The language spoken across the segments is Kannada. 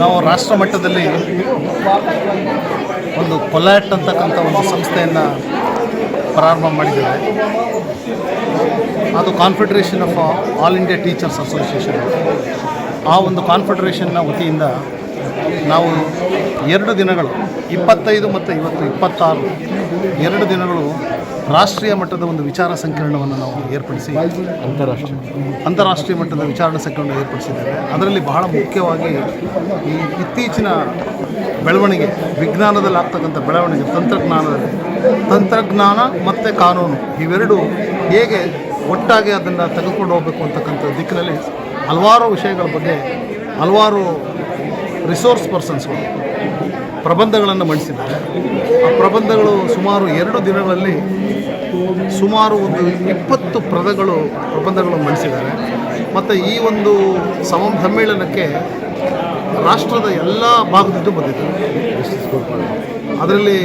ನಾವು ರಾಷ್ಟ್ರ ಮಟ್ಟದಲ್ಲಿ ಒಂದು ಕೊಲ್ಯಾಟ್ ಅಂತಕ್ಕಂಥ ಒಂದು ಸಂಸ್ಥೆಯನ್ನು ಪ್ರಾರಂಭ ಮಾಡಿದ್ದೇವೆ. ಅದು confederation of all India teachers association. ಆ ಒಂದು ಕಾನ್ಫೆಡರೇಷನ್ನ ವತಿಯಿಂದ ನಾವು 2 ದಿನಗಳು 25 ಮತ್ತು ಇವತ್ತು 26 2 ದಿನಗಳು ರಾಷ್ಟ್ರೀಯ ಮಟ್ಟದ ಒಂದು ವಿಚಾರ ಸಂಕಿರಣವನ್ನು ನಾವು ಏರ್ಪಡಿಸಿ ಅಂತಾರಾಷ್ಟ್ರೀಯ ಮಟ್ಟದ ವಿಚಾರಣಾ ಸಂಕಿರಣ ಏರ್ಪಡಿಸಿದ್ದೇವೆ. ಅದರಲ್ಲಿ ಬಹಳ ಮುಖ್ಯವಾಗಿ ಈ ಇತ್ತೀಚಿನ ಬೆಳವಣಿಗೆ, ವಿಜ್ಞಾನದಲ್ಲಿ ಆಗ್ತಕ್ಕಂಥ ಬೆಳವಣಿಗೆ, ತಂತ್ರಜ್ಞಾನ ಮತ್ತು ಕಾನೂನು ಇವೆರಡು ಹೇಗೆ ಒಟ್ಟಾಗಿ ಅದನ್ನು ತೆಗೆದುಕೊಂಡು ಹೋಗಬೇಕು ಅಂತಕ್ಕಂಥ ದಿಕ್ಕಿನಲ್ಲಿ ಹಲವಾರು ವಿಷಯಗಳ ಬಗ್ಗೆ ಹಲವಾರು ರಿಸೋರ್ಸ್ ಪರ್ಸನ್ಸ್ಗಳು ಪ್ರಬಂಧಗಳನ್ನು ಮಂಡಿಸಿದ್ದಾರೆ. ಆ ಪ್ರಬಂಧಗಳು ಸುಮಾರು 2 ದಿನಗಳಲ್ಲಿ ಸುಮಾರು ಒಂದು 20 ಪ್ರಬಂಧಗಳು ಮಂಡಿಸಿದ್ದಾರೆ. ಮತ್ತು ಈ ಒಂದು ಸಮ್ಮೇಳನಕ್ಕೆ ರಾಷ್ಟ್ರದ ಎಲ್ಲ ಭಾಗದಿಂದ ಬಂದಿದ್ದಾರೆ. ಅದರಲ್ಲಿ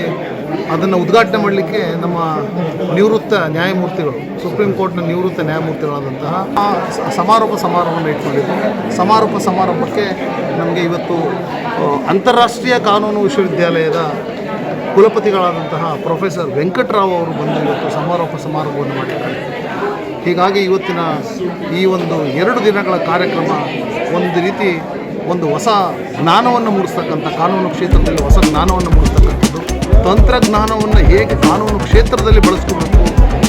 ಅದನ್ನು ಉದ್ಘಾಟನೆ ಮಾಡಲಿಕ್ಕೆ ನಮ್ಮ ನಿವೃತ್ತ ನ್ಯಾಯಮೂರ್ತಿಗಳು, ಸುಪ್ರೀಂ ಕೋರ್ಟ್ನ ನಿವೃತ್ತ ನ್ಯಾಯಮೂರ್ತಿಗಳಾದಂತಹ ಸಮಾರಂಭವನ್ನು ಇಟ್ಕೊಂಡಿದ್ದು. ಸಮಾರಂಭಕ್ಕೆ ನಮಗೆ ಇವತ್ತು ಅಂತಾರಾಷ್ಟ್ರೀಯ ಕಾನೂನು ವಿಶ್ವವಿದ್ಯಾಲಯದ ಕುಲಪತಿಗಳಾದಂತಹ ಪ್ರೊಫೆಸರ್ ವೆಂಕಟರಾವ್ ಅವರು ಬಂದು ಇವತ್ತು ಸಮಾರಂಭವನ್ನು ಮಾಡಿದ್ದಾರೆ. ಹೀಗಾಗಿ ಇವತ್ತಿನ ಈ ಒಂದು 2 ದಿನಗಳ ಕಾರ್ಯಕ್ರಮ ಒಂದು ರೀತಿ ಒಂದು ಹೊಸ ಜ್ಞಾನವನ್ನು ಮೂಡಿಸ್ತಕ್ಕಂಥ, ಕಾನೂನು ಕ್ಷೇತ್ರದಲ್ಲಿ ಹೊಸ ಜ್ಞಾನವನ್ನು ಮೂಡಿಸ್ತಕ್ಕಂಥದ್ದು, ತಂತ್ರಜ್ಞಾನವನ್ನು ಹೇಗೆ ಕಾನೂನು ಕ್ಷೇತ್ರದಲ್ಲಿ ಬಳಸ್ಕೋಬೇಕು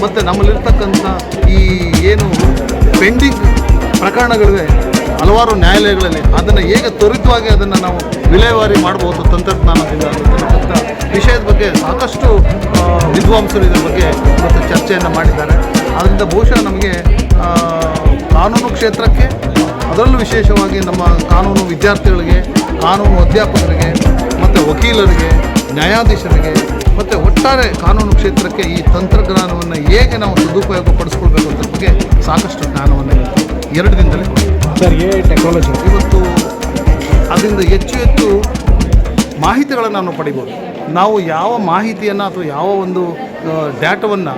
ಮತ್ತು ನಮ್ಮಲ್ಲಿರ್ತಕ್ಕಂಥ ಈ ಏನು ಪೆಂಡಿಂಗ್ ಪ್ರಕರಣಗಳಿವೆ ಹಲವಾರು ನ್ಯಾಯಾಲಯಗಳಲ್ಲಿ, ಅದನ್ನು ಹೇಗೆ ತ್ವರಿತವಾಗಿ ಅದನ್ನು ನಾವು ವಿಲೇವಾರಿ ಮಾಡ್ಬೋದು ತಂತ್ರಜ್ಞಾನದಿಂದ ಅಂತಕ್ಕಂಥ ವಿಷಯದ ಬಗ್ಗೆ ಸಾಕಷ್ಟು ವಿದ್ವಾಂಸರು ಇದರ ಬಗ್ಗೆ ಇವತ್ತು ಚರ್ಚೆಯನ್ನು ಮಾಡಿದ್ದಾರೆ. ಆದ್ದರಿಂದ ಬಹುಶಃ ನಮಗೆ ಕಾನೂನು ಕ್ಷೇತ್ರಕ್ಕೆ, ಅದರಲ್ಲೂ ವಿಶೇಷವಾಗಿ ನಮ್ಮ ಕಾನೂನು ವಿದ್ಯಾರ್ಥಿಗಳಿಗೆ, ಕಾನೂನು ಅಧ್ಯಾಪಕರಿಗೆ ಮತ್ತು ವಕೀಲರಿಗೆ, ನ್ಯಾಯಾಧೀಶರಿಗೆ ಮತ್ತು ಒಟ್ಟಾರೆ ಕಾನೂನು ಕ್ಷೇತ್ರಕ್ಕೆ ಈ ತಂತ್ರಜ್ಞಾನವನ್ನು ಹೇಗೆ ನಾವು ಸದುಪಯೋಗ ಪಡಿಸ್ಕೊಳ್ಬೇಕು ಅನ್ನೋದ್ರ ಬಗ್ಗೆ ಸಾಕಷ್ಟು ಜ್ಞಾನವನ್ನು 2 ದಿನದಲ್ಲಿ ಸರ್. ಟೆಕ್ನಾಲಜಿ ಇವತ್ತು ಅದರಿಂದ ಹೆಚ್ಚು ಮಾಹಿತಿಗಳನ್ನು ನಾವು ಪಡಿಬೋದು. ನಾವು ಯಾವ ಮಾಹಿತಿಯನ್ನು ಅಥವಾ ಯಾವ ಒಂದು ಡೇಟಾವನ್ನು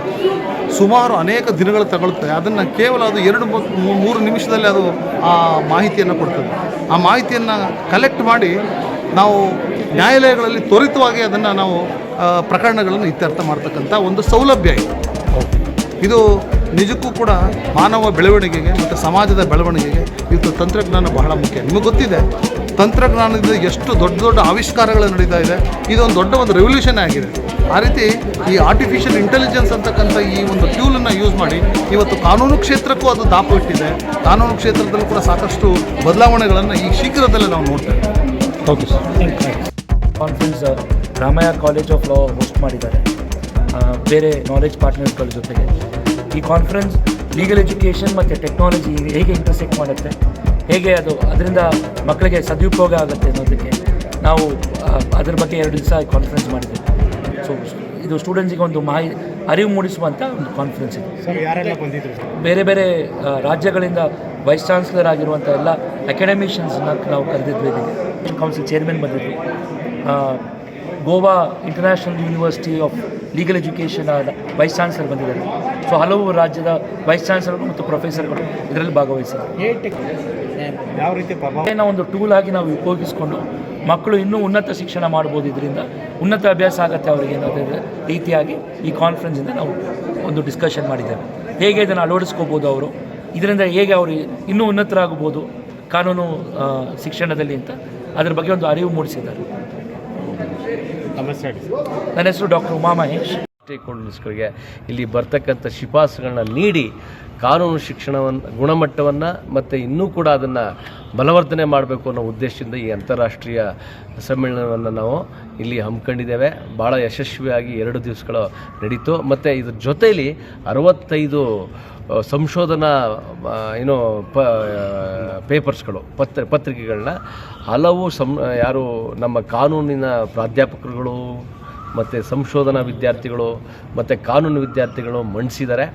ಸುಮಾರು ಅನೇಕ ದಿನಗಳು ತಗೊಳ್ತದೆ, ಅದನ್ನು ಕೇವಲ ಅದು 2-3 ನಿಮಿಷದಲ್ಲಿ ಅದು ಆ ಮಾಹಿತಿಯನ್ನು ಕೊಡ್ತದೆ. ಆ ಮಾಹಿತಿಯನ್ನು ಕಲೆಕ್ಟ್ ಮಾಡಿ ನಾವು ನ್ಯಾಯಾಲಯಗಳಲ್ಲಿ ತ್ವರಿತವಾಗಿ ಅದನ್ನು ನಾವು ಪ್ರಕರಣಗಳನ್ನು ಇತ್ಯರ್ಥ ಮಾಡ್ತಕ್ಕಂಥ ಒಂದು ಸೌಲಭ್ಯ ಇದು ನಿಜಕ್ಕೂ ಕೂಡ ಮಾನವ ಬೆಳವಣಿಗೆಗೆ ಮತ್ತು ಸಮಾಜದ ಬೆಳವಣಿಗೆಗೆ ಇವತ್ತು ತಂತ್ರಜ್ಞಾನ ಬಹಳ ಮುಖ್ಯ. ನಿಮಗೆ ಗೊತ್ತಿದೆ, ತಂತ್ರಜ್ಞಾನದಿಂದ ಎಷ್ಟು ದೊಡ್ಡ ಆವಿಷ್ಕಾರಗಳು ನಡೀತಾ ಇದೆ. ಇದೊಂದು ದೊಡ್ಡ ಒಂದು ರೆವಲ್ಯೂಷನ್ ಆಗಿದೆ. ಆ ರೀತಿ ಈ ಆರ್ಟಿಫಿಷಿಯಲ್ ಇಂಟೆಲಿಜೆನ್ಸ್ ಅಂತಕ್ಕಂಥ ಈ ಒಂದು ಟ್ಯೂಲನ್ನು ಯೂಸ್ ಮಾಡಿ ಇವತ್ತು ಕಾನೂನು ಕ್ಷೇತ್ರಕ್ಕೂ ಅದು ದಾಪು ಇಟ್ಟಿದೆ. ಕಾನೂನು ಕ್ಷೇತ್ರದಲ್ಲೂ ಕೂಡ ಸಾಕಷ್ಟು ಬದಲಾವಣೆಗಳನ್ನು ಈ ಶೀಘ್ರದಲ್ಲೇ ನಾವು ನೋಡ್ತೇವೆ. Okay sir. Conference Ramaiah college of law host ಮಾಡಿದ್ದಾರೆ ಬೇರೆ ನಾಲೆಜ್ ಪಾರ್ಟ್ನರ್ಸ್ಗಳ ಜೊತೆಗೆ. ಈ ಕಾನ್ಫರೆನ್ಸ್ ಲೀಗಲ್ ಎಜುಕೇಷನ್ ಮತ್ತು ಟೆಕ್ನಾಲಜಿ ಹೇಗೆ ಇಂಟರ್ಸೆಕ್ಟ್ ಮಾಡುತ್ತೆ, ಹೇಗೆ ಅದರಿಂದ ಮಕ್ಕಳಿಗೆ ಸದುಪಯೋಗ ಆಗುತ್ತೆ ಅನ್ನೋದಕ್ಕೆ ನಾವು ಅದ್ರ ಬಗ್ಗೆ 2 ದಿವಸ ಕಾನ್ಫರೆನ್ಸ್ ಮಾಡಿದ್ದೇವೆ. ಸೊ ಇದು ಸ್ಟೂಡೆಂಟ್ಸಿಗೆ ಒಂದು ಅರಿವು ಮೂಡಿಸುವಂಥ ಒಂದು ಕಾನ್ಫರೆನ್ಸ್ ಇದೆ. ಯಾರೆಲ್ಲ ಬಂದಿದ್ರು? ಬೇರೆ ಬೇರೆ ರಾಜ್ಯಗಳಿಂದ ವೈಸ್ ಚಾನ್ಸಲರ್ ಆಗಿರುವಂಥ ಎಲ್ಲ ಅಕಾಡೆಮಿಷಿಯನ್ಸ್ನ ನಾವು ಕರೆದಿದ್ವಿ. ಕೌನ್ಸಿಲ್ ಚೇರ್ಮನ್ ಬಂದಿದ್ದರು. Goa international university of legal education vice chancellor ಬಂದಿದ್ದಾರೆ. ಸೊ ಹಲವು ರಾಜ್ಯದ ವೈಸ್ ಚಾನ್ಸಲರ್ಗಳು ಮತ್ತು ಪ್ರೊಫೆಸರ್ಗಳು ಇದರಲ್ಲಿ ಭಾಗವಹಿಸಿದ್ದಾರೆ. ಯಾವ ರೀತಿ ನಾವು ಒಂದು ಟೂಲ್ ಆಗಿ ನಾವು ಉಪಯೋಗಿಸ್ಕೊಂಡು ಮಕ್ಕಳು ಇನ್ನೂ ಉನ್ನತ ಶಿಕ್ಷಣ ಮಾಡ್ಬೋದು, ಇದರಿಂದ ಉನ್ನತ ಅಭ್ಯಾಸ ಆಗುತ್ತೆ ಅವರಿಗೆ ಅನ್ನೋದ್ರ ರೀತಿಯಾಗಿ ಈ ಕಾನ್ಫರೆನ್ಸಿಂದ ನಾವು ಒಂದು ಡಿಸ್ಕಷನ್ ಮಾಡಿದ್ದೇವೆ. ಹೇಗೆ ಇದನ್ನು ಅಳವಡಿಸ್ಕೋಬೋದು ಅವರು, ಇದರಿಂದ ಹೇಗೆ ಅವರು ಇನ್ನೂ ಉನ್ನತರಾಗಬಹುದು ಕಾನೂನು ಶಿಕ್ಷಣದಲ್ಲಿ ಅಂತ ಅದರ ಬಗ್ಗೆ ಒಂದು ಅರಿವು ಮೂಡಿಸಿದ್ದಾರೆ. ನನ್ನ ಹೆಸರು ಡಾಕ್ಟರ್ ಉಮಾ ಮಹೇಶ್. ಸ್ಟೇಕ್ಹೋಲ್ಡರ್ಸ್ಗಳಿಗೆ ಇಲ್ಲಿ ಬರ್ತಕ್ಕಂಥ ಶಿಫಾರಸುಗಳನ್ನ ನೀಡಿ ಕಾನೂನು ಶಿಕ್ಷಣವನ್ನು ಗುಣಮಟ್ಟವನ್ನು ಮತ್ತು ಇನ್ನೂ ಕೂಡ ಅದನ್ನು ಬಲವರ್ಧನೆ ಮಾಡಬೇಕು ಅನ್ನೋ ಉದ್ದೇಶದಿಂದ ಈ ಅಂತಾರಾಷ್ಟ್ರೀಯ ಸಮ್ಮೇಳನವನ್ನು ನಾವು ಇಲ್ಲಿ ಹಮ್ಮಿಕೊಂಡಿದ್ದೇವೆ. ಭಾಳ ಯಶಸ್ವಿಯಾಗಿ 2 ದಿವಸಗಳು ನಡೀತು. ಮತ್ತು ಇದ್ರ ಜೊತೆಯಲ್ಲಿ 65 ಸಂಶೋಧನಾ ಪೇಪರ್ಸ್ಗಳು ಪತ್ರಿಕೆಗಳನ್ನ ಹಲವು ಯಾರು ನಮ್ಮ ಕಾನೂನಿನ ಪ್ರಾಧ್ಯಾಪಕರುಗಳು ಮತ್ತು ಸಂಶೋಧನಾ ವಿದ್ಯಾರ್ಥಿಗಳು ಮತ್ತು ಕಾನೂನು ವಿದ್ಯಾರ್ಥಿಗಳು ಮಂಡಿಸಿದ್ದಾರೆ.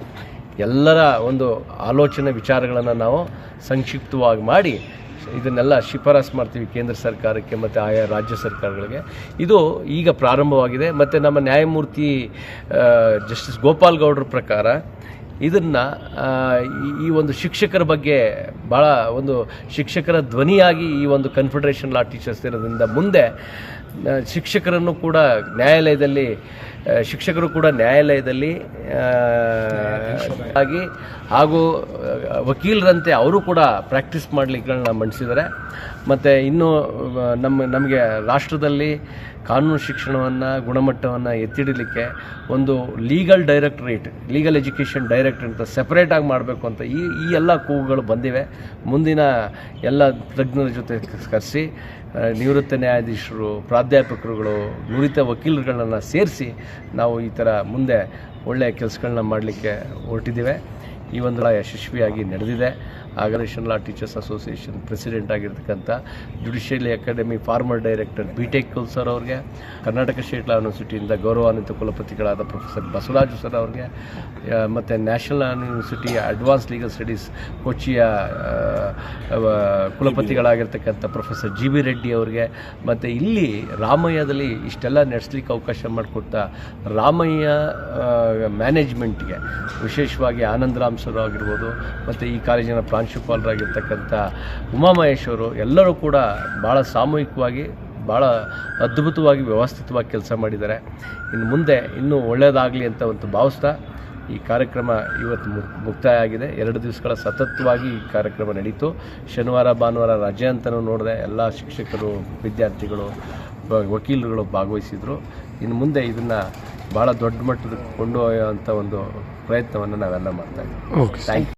ಎಲ್ಲರ ಒಂದು ಆಲೋಚನೆ ವಿಚಾರಗಳನ್ನು ನಾವು ಸಂಕ್ಷಿಪ್ತವಾಗಿ ಮಾಡಿ ಇದನ್ನೆಲ್ಲ ಶಿಫಾರಸು ಮಾಡ್ತೀವಿ ಕೇಂದ್ರ ಸರ್ಕಾರಕ್ಕೆ ಮತ್ತು ಆಯಾ ರಾಜ್ಯ ಸರ್ಕಾರಗಳಿಗೆ. ಇದು ಈಗ ಪ್ರಾರಂಭವಾಗಿದೆ. ಮತ್ತು ನಮ್ಮ ನ್ಯಾಯಮೂರ್ತಿ ಜಸ್ಟಿಸ್ ಗೋಪಾಲ್ ಗೌಡ್ರ ಪ್ರಕಾರ ಇದನ್ನು ಈ ಒಂದು ಶಿಕ್ಷಕರ ಬಗ್ಗೆ ಭಾಳ ಒಂದು ಶಿಕ್ಷಕರ ಧ್ವನಿಯಾಗಿ ಈ ಒಂದು ಕನ್ಫೆಡರೇಷನ್ ಲಾ ಟೀಚರ್ಸ್ ದಿನದಿಂದ ಮುಂದೆ ಶಿಕ್ಷಕರನ್ನು ಕೂಡ ನ್ಯಾಯಾಲಯದಲ್ಲಿ ಶಿಕ್ಷಕರು ಕೂಡ ನ್ಯಾಯಾಲಯದಲ್ಲಿ ಆಗಿ ಹಾಗೂ ವಕೀಲರಂತೆ ಅವರು ಕೂಡ ಪ್ರಾಕ್ಟೀಸ್ ಮಾಡಲಿಕ್ಕುಗಳನ್ನ ಮಂಡಿಸಿದ್ದಾರೆ. ಮತ್ತು ಇನ್ನು ನಮಗೆ ರಾಷ್ಟ್ರದಲ್ಲಿ ಕಾನೂನು ಶಿಕ್ಷಣವನ್ನು ಗುಣಮಟ್ಟವನ್ನು ಎತ್ತಿಡಲಿಕ್ಕೆ ಒಂದು legal directorate, legal education director ಅಂತ ಸೆಪರೇಟಾಗಿ ಮಾಡಬೇಕು ಅಂತ ಈ ಎಲ್ಲ ಕೂಗುಗಳು ಬಂದಿವೆ. ಮುಂದಿನ ಎಲ್ಲ ತಜ್ಞರ ಜೊತೆ ಕರೆಸಿ ನಿವೃತ್ತ ನ್ಯಾಯಾಧೀಶರು, ಪ್ರಾಧ್ಯಾಪಕರುಗಳು, ನುರಿತ ವಕೀಲರುಗಳನ್ನ ಸೇರಿಸಿ ನಾವು ಈ ಥರ ಮುಂದೆ ಒಳ್ಳೆಯ ಕೆಲಸಗಳನ್ನ ಮಾಡಲಿಕ್ಕೆ ಹೊರಟಿದ್ದೇವೆ. ಈ ಒಂದು ಯಶಸ್ವಿಯಾಗಿ ನಡೆದಿದೆ. ಆಗರೇಷನ್ ಲಾ ಟೀಚರ್ಸ್ ಅಸೋಸಿಯೇಷನ್ ಪ್ರೆಸಿಡೆಂಟ್ ಆಗಿರ್ತಕ್ಕಂಥ judiciary academy former director BTech ಕುಲ್ ಸರ್ ಅವ್ರಿಗೆ, ಕರ್ನಾಟಕ ಸ್ಟೇಟ್ ಲಾ ಯೂನಿವರ್ಸಿಟಿಯಿಂದ ಗೌರವಾನ್ವಿತ ಕುಲಪತಿಗಳಾದ ಪ್ರೊಫೆಸರ್ ಬಸವರಾಜು ಸರ್ ಅವ್ರಿಗೆ, ಮತ್ತು national university advance legal studies ಕೊಚ್ಚಿಯ ಕುಲಪತಿಗಳಾಗಿರ್ತಕ್ಕಂಥ ಪ್ರೊಫೆಸರ್ GB ರೆಡ್ಡಿ ಅವ್ರಿಗೆ, ಮತ್ತು ಇಲ್ಲಿ ರಾಮಯ್ಯದಲ್ಲಿ ಇಷ್ಟೆಲ್ಲ ನಡೆಸಲಿಕ್ಕೆ ಅವಕಾಶ ಮಾಡಿಕೊಟ್ಟ ರಾಮಯ್ಯ ಮ್ಯಾನೇಜ್ಮೆಂಟ್ಗೆ, ವಿಶೇಷವಾಗಿ ಆನಂದರಾಮ್ ಸರ್ ಆಗಿರ್ಬೋದು, ಮತ್ತು ಈ ಕಾಲೇಜಿನ ಪ್ರಾಂಶುಪಾಲರಾಗಿರ್ತಕ್ಕಂಥ ಉಮಾಮಹೇಶ್ ಅವರು ಎಲ್ಲರೂ ಕೂಡ ಭಾಳ ಸಾಮೂಹಿಕವಾಗಿ ಭಾಳ ಅದ್ಭುತವಾಗಿ ವ್ಯವಸ್ಥಿತವಾಗಿ ಕೆಲಸ ಮಾಡಿದ್ದಾರೆ. ಇನ್ನು ಮುಂದೆ ಇನ್ನೂ ಒಳ್ಳೆಯದಾಗಲಿ ಅಂತ ಒಂದು ಭಾವಿಸ್ತಾ ಈ ಕಾರ್ಯಕ್ರಮ ಇವತ್ತು ಮುಕ್ತಾಯ ಆಗಿದೆ. 2 ದಿವಸಗಳ ಸತತವಾಗಿ ಈ ಕಾರ್ಯಕ್ರಮ ನಡೀತು. ಶನಿವಾರ ಭಾನುವಾರ ರಜೆ ಅಂತಲೂ ನೋಡಿದೆ. ಎಲ್ಲ ಶಿಕ್ಷಕರು, ವಿದ್ಯಾರ್ಥಿಗಳು, ವಕೀಲರುಗಳು ಭಾಗವಹಿಸಿದರು. ಇನ್ನು ಮುಂದೆ ಇದನ್ನು ಭಾಳ ದೊಡ್ಡ ಮಟ್ಟದ ಕೊಂಡೊಯ್ಯುವಂಥ ಒಂದು ಪ್ರಯತ್ನವನ್ನು ನಾವೆಲ್ಲ ಮಾಡ್ತಾಯಿದ್ದೀವಿ. Thank you.